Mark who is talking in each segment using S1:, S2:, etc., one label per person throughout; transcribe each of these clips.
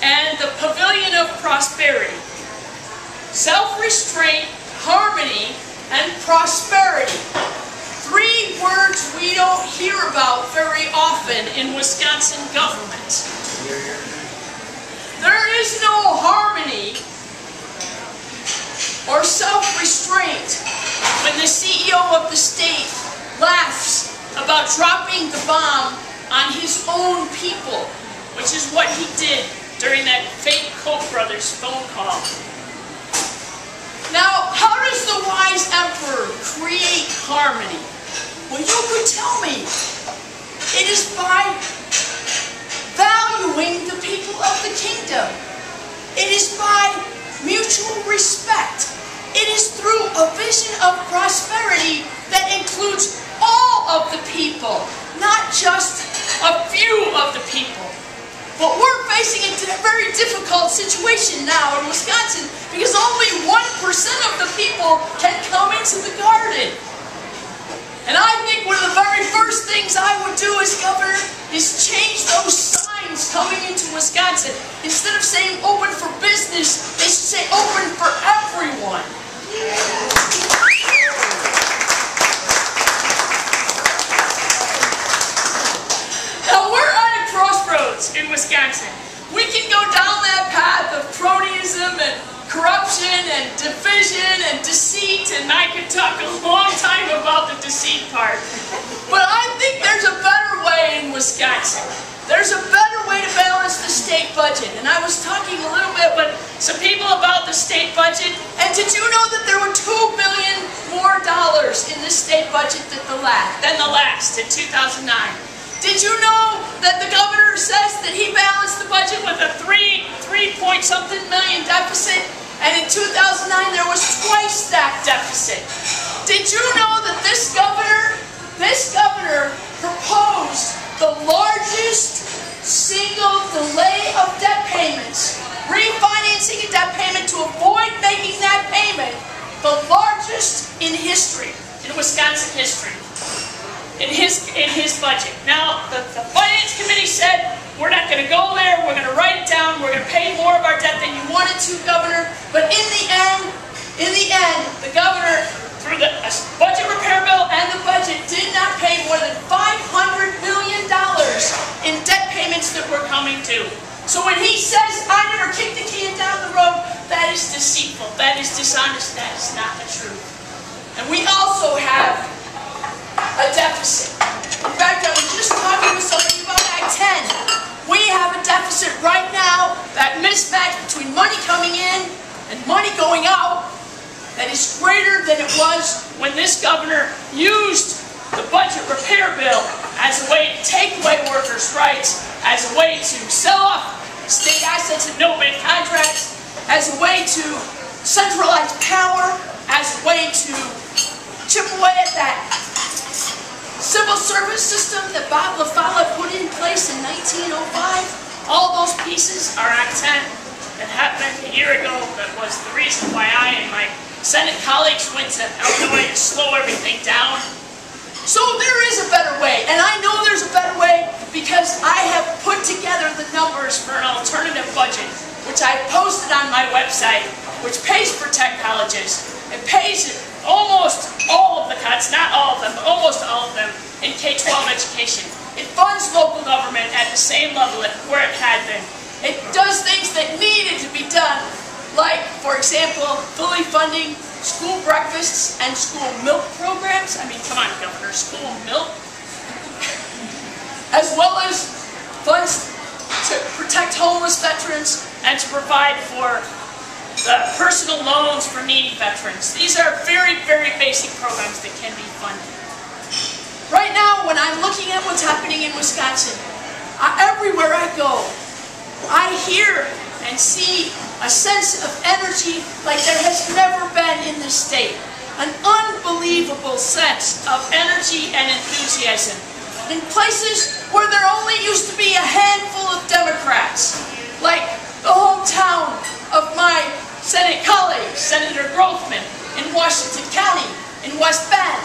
S1: and the Pavilion of Prosperity. Self-restraint, harmony, and prosperity. Three words we don't hear about very often in Wisconsin government. There is no harmony or self-restraint when the CEO of the state laughs about dropping the bomb on his own people, which is what he did during that fake Koch brothers phone call. Now, how does the wise emperor create harmony? Well, you could tell me. It is by valuing the people of the kingdom. It is by mutual respect. It is through a vision of prosperity that includes all of the people, not just a few of the people. But we're facing a very difficult situation now in Wisconsin because only 1% of the people can come into the garden. And I think one of the very first things I would do as governor is change those signs coming into Wisconsin. Instead of saying open for business, they should say open for everyone. Now we're at a crossroads in Wisconsin. We can go down that path of cronyism and corruption and division and deceit, and I could talk a long time about the deceit part. But I think there's a better way in Wisconsin. There's a better way to balance the state budget. And I was talking a little bit with some people about the state budget, and did you know that there were $2 billion more in the state budget than the last in 2009? Did you know that the governor says that he balanced the budget with a 3-point-something million deficit, and in 2009 there was twice that deficit? Did you know that this governor proposed the largest single delay of debt payments, refinancing a debt payment to avoid making that payment, the largest in history, in Wisconsin history? In his budget. Now, the Finance Committee said, we're not going to go there, we're going to write it down, we're going to pay more of our debt than you wanted to, Governor. But in the end, the governor, through the budget repair bill and the budget, did not pay more than $500 million in debt payments that were coming due. So when he says, I never kicked the can down the road, that is deceitful, that is dishonest, that is not the truth. And we also have a deficit. In fact, I was just talking with somebody about Act 10. We have a deficit right now, that mismatch between money coming in and money going out, that is greater than it was when this governor used the budget repair bill as a way to take away workers' rights, as a way to sell off state assets and no-bid contracts, as a way to centralize power, as a way to chip away at that civil service system that Bob LaFalla put in place in 1905. All those pieces are Act 10 that happened a year ago. That was the reason why I and my Senate colleagues went to Illinois to slow everything down. So there is a better way, and I know there's a better way because I have put together the numbers for an alternative budget, which I posted on my website, which pays for tech colleges. It pays almost all of the cuts, not all of them, but almost all of them, in K-12 education. It funds local government at the same level where it had been. It does things that needed to be done, like, for example, fully funding school breakfasts and school milk programs. I mean, come on, Governor, school milk? As well as funds to protect homeless veterans and to provide for personal loans for needy veterans. These are very, very basic programs that can be funded. Right now, when I'm looking at what's happening in Wisconsin, everywhere I go, I hear and see a sense of energy like there has never been in this state. An unbelievable sense of energy and enthusiasm. In places where there only used to be a handful of Democrats, like the hometown of my Senate colleague, Senator Grothman, in Washington County, in West Bend,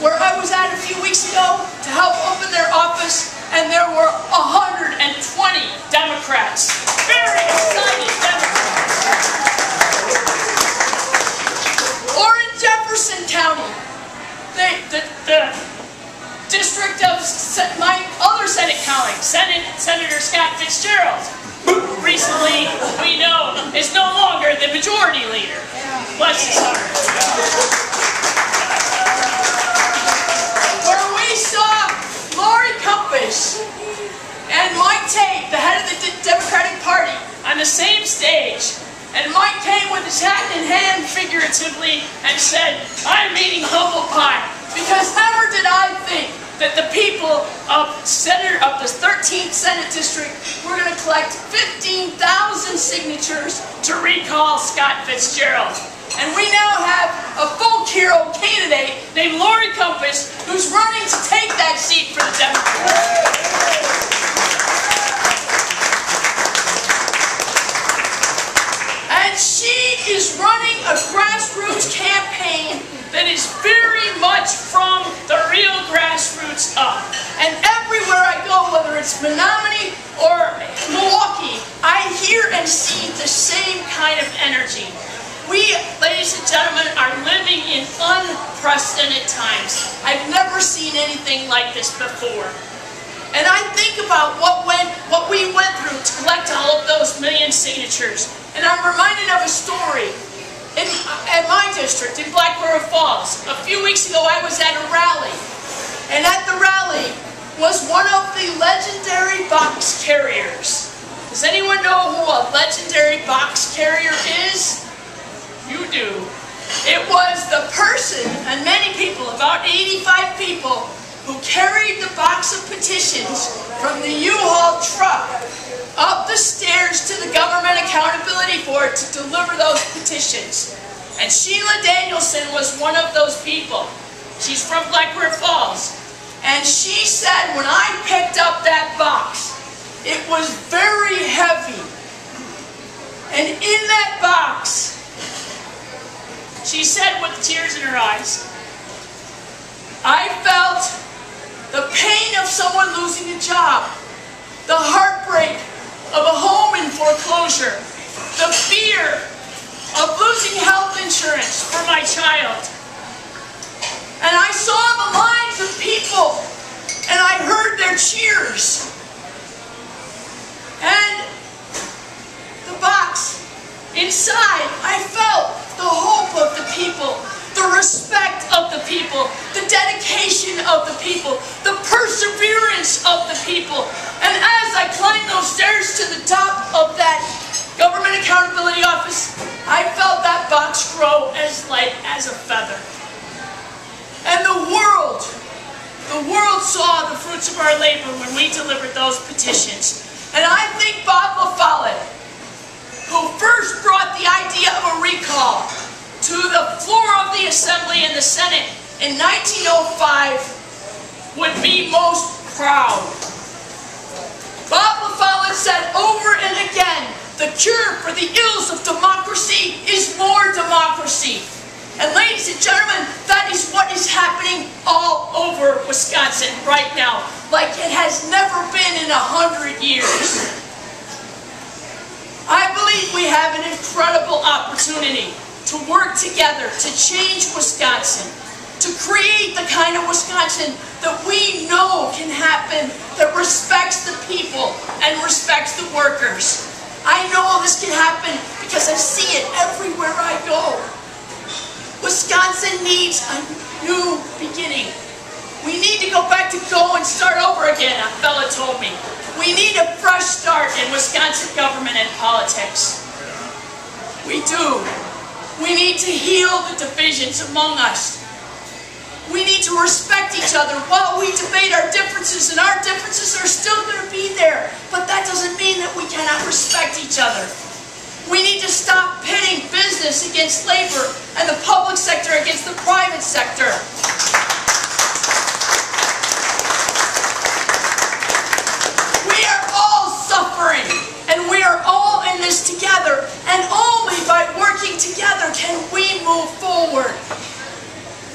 S1: where I was at a few weeks ago to help open their office, and there were 120 Democrats. Very
S2: Senator Scott Fitzgerald, who recently, we know, is no longer the majority leader. Bless his heart.
S1: Where we saw Lori Compass and Mike Tate, the head of the Democratic Party,
S2: On the same stage,
S1: and Mike came with his hat in hand figuratively and said, "I'm eating humble pie," because never did I think that the people of the 13th Senate District were going to collect 15,000 signatures
S2: to recall Scott Fitzgerald.
S1: And we now have a folk hero candidate named Lori Compass who's running to take that seat for the Democrats. And she is running a grassroots campaign that is very much from the real grassroots up. And everywhere I go, whether it's Menominee or Milwaukee, I hear and see the same kind of energy. We, ladies and gentlemen, are living in unprecedented times. I've never seen anything like this before. And I think about what we went through to collect all of those million signatures. And I'm reminded of a story in my district, in Black River Falls. A few weeks ago, I was at a rally. And at the rally was one of the legendary box carriers. Does anyone know who a legendary box carrier is? You do. It was the person, and many people, about 85 people, who carried the box of petitions from the U-Haul truck up the stairs to the Government Accountability Board to deliver those petitions. And Sheila Danielson was one of those people. She's from Black River Falls. And she said, when I picked up that box, it was very heavy. And in that box, she said with tears in her eyes, I felt the pain of someone losing a job, the heartbreak of a home in foreclosure, the fear of losing health insurance for my child. And I saw the lines of people, and I heard their cheers. And the box, inside, I felt the hope of the people, the respect of the people, the dedication of the people, the perseverance of the people. And as I climbed those stairs to the top of that Government Accountability Office, I felt that box grow as light as a feather. And the world saw the fruits of our labor when we delivered those petitions. And I think Bob LaFollette, who first brought the idea of a recall to the floor of the Assembly and the Senate in 1905, would be most proud. Bob LaFollette said over and again, the cure for the ills of democracy is more democracy. And ladies and gentlemen, that is what is happening all over Wisconsin right now, like it has never been in 100 years. I believe we have an incredible opportunity to work together to change Wisconsin, to create the kind of Wisconsin that we know can happen, that respects the people and respects the workers. I know this can happen because I see it everywhere I go. Wisconsin needs a new beginning. We need to go back to go and start over again, a fella told me. We need a fresh start in Wisconsin government and politics. We do. We need to heal the divisions among us. We need to respect each other while we debate our differences, and our differences are still going to be there, but that doesn't mean that we cannot respect each other. We need to stop pitting business against labor and the public sector against the private sector. We are all suffering, and we are all in this together, and only by working together can we move forward.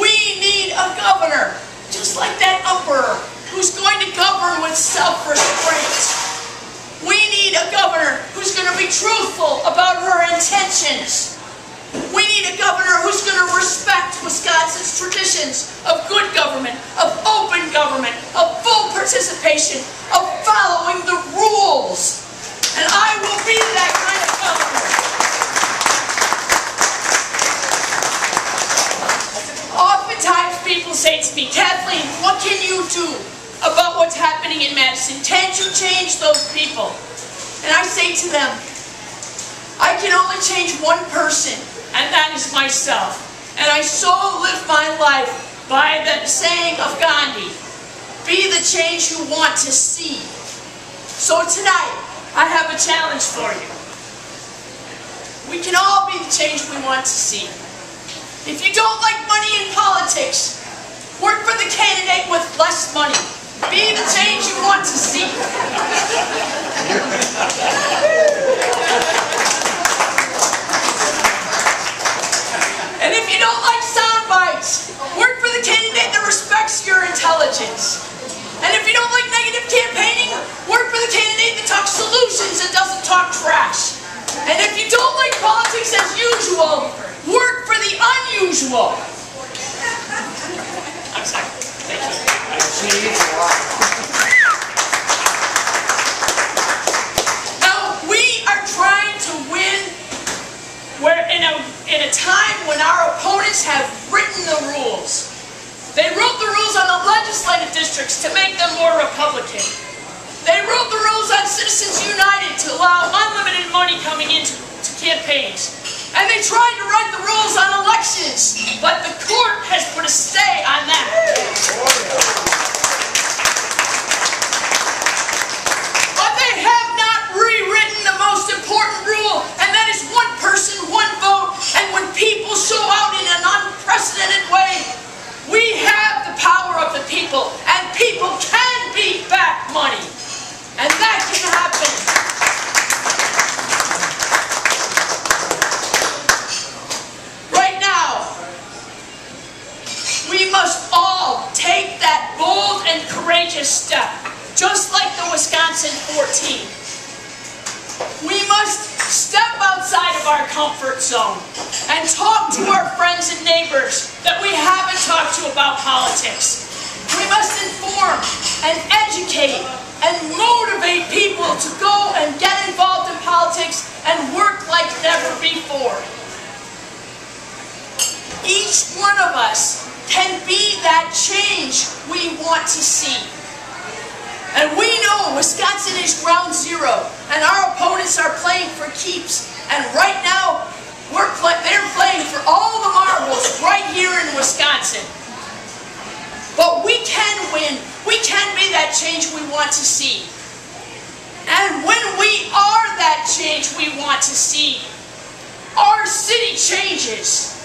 S1: We need a governor, just like that emperor, who's going to govern with self-restraint. We need a governor who's going to be truthful about her intentions. We need a governor who's going to respect Wisconsin's traditions of good government, of open government, of full participation, of following the rules. And I will be that kind of governor. Oftentimes people say to me, Kathleen, what can you do about what's happening in Madison? Can't you change those people? And I say to them, I can only change one person, and that is myself. And I so live my life by the saying of Gandhi, be the change you want to see. So tonight, I have a challenge for you. We can all be the change we want to see. If you don't like money in politics, work for the candidate with less money. Be the change you want to see. And if you don't like sound bites, work for the candidate that respects your intelligence. And if you don't like negative campaigning, work for the candidate that talks solutions and doesn't talk trash. And if you don't like politics as usual, work for the unusual. I'm sorry. Thank you. Now, we are trying to win in a time when our opponents have written the rules. They wrote the rules on the legislative districts to make them more Republican. They wrote the rules on Citizens United to allow unlimited money coming into campaigns. And they tried to write the rules on elections, but the court has put a stay on that. But they have not rewritten the most important rule, and that is one person, one vote. And when people show out in an unprecedented way, we have the power of the people, and people can beat back money. And that can happen. Right now, we must all take that bold and courageous step, just like the Wisconsin 14. We must step outside of our comfort zone and talk to our friends and neighbors that we haven't talked to about politics. We must inform and educate and motivate people to go and get involved in politics and work like never before. Each one of us can be that change we want to see. And we know Wisconsin is ground zero, and our opponents are playing for keeps. And right now, they're playing for all the marbles right here in Wisconsin. But we can win. We can be that change we want to see. And when we are that change we want to see, our city changes,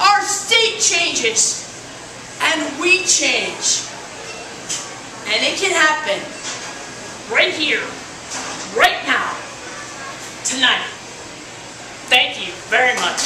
S1: our state changes, and we change. And it can happen right here, right now, tonight. Thank you very much.